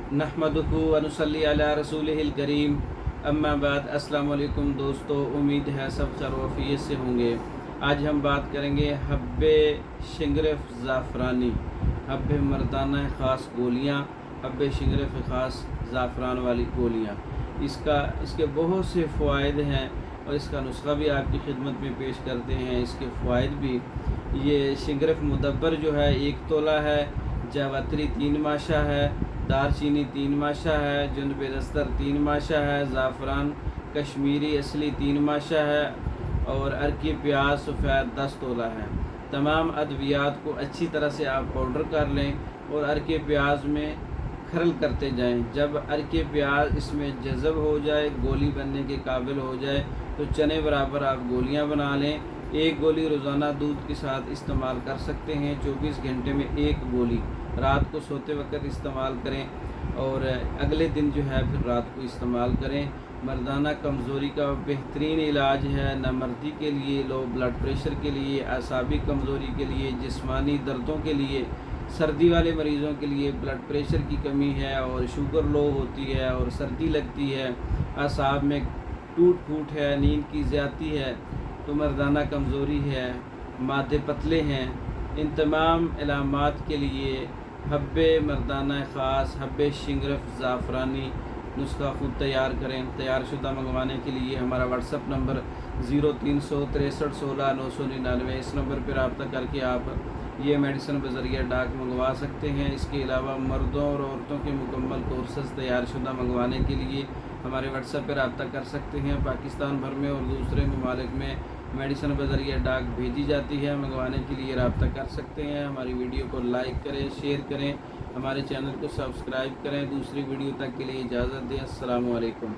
नहमदुहु व नुसल्ली अला रसूलिहिल करीम अम्मा बाद। अस्सलाम वालेकुम दोस्तों, उम्मीद है सब खैरियत से होंगे। आज हम बात करेंगे हब्बे शिंगरफ ज़ाफ़रानी, हब्बे मर्दाना ख़ास गोलियाँ, हब्बे शिंगरफ ख़ास ज़ाफ़रान वाली गोलियाँ। इसके बहुत से फ़वाइद हैं और इसका नुस्खा भी आपकी खिदमत में पेश करते हैं। इसके फ़वाइद भी, ये शिंगरफ मुदब्बर जो है 1 तोला है, जावित्री 3 माशा है, दारचीनी 3 माशा है, जुनबे दस्तर 3 माशा है, ज़ाफ़रान कश्मीरी असली 3 माशा है और अरकी प्याज सफ़ेद 10 तोला है। तमाम अद्वियात को अच्छी तरह से आप पाउडर कर लें और अरके प्याज में खरल करते जाएं। जब अरके प्याज इसमें जज़ब हो जाए, गोली बनने के काबिल हो जाए, तो चने बराबर आप गोलियां बना लें। 1 गोली रोज़ाना दूध के साथ इस्तेमाल कर सकते हैं। 24 घंटे में 1 गोली रात को सोते वक्त इस्तेमाल करें और अगले दिन जो है फिर रात को इस्तेमाल करें। मर्दाना कमज़ोरी का बेहतरीन इलाज है, नमर्दी के लिए, लो ब्लड प्रेशर के लिए, असाबी कमज़ोरी के लिए, जिस्मानी दर्दों के लिए, सर्दी वाले मरीज़ों के लिए, ब्लड प्रेशर की कमी है और शुगर लो होती है और सर्दी लगती है, असाब में टूट फूट है, नींद की ज़्यादती है, तो मर्दाना कमज़ोरी है, मादे पतले हैं, इन तमाम इलामात के लिए हब्बे मर्दाना ख़ास हब्बे शिंगरफ ज़ाफ़रानी नुस्खा ख़ुद तैयार करें। तैयार शुदा मंगवाने के लिए हमारा व्हाट्सअप नंबर 036316 999, इस नंबर पर रब्ता करके आप ये मेडिसिन बज़रिया डाक मंगवा सकते हैं। इसके अलावा मर्दों और औरतों के मुकम्मल कोर्सेज़ तैयार शुदा मंगवाने के लिए हमारे व्हाट्सएप पर रब्ता कर सकते हैं। पाकिस्तान भर में और दूसरे ममालिक में मेडिसिन बज़रिया डाक भेजी जाती है, मंगवाने के लिए रब्ता कर सकते हैं। हमारी वीडियो को लाइक करें, शेयर करें, हमारे चैनल को सब्सक्राइब करें। दूसरी वीडियो तक के लिए इजाज़त दें। अस्सलामु अलैकुम।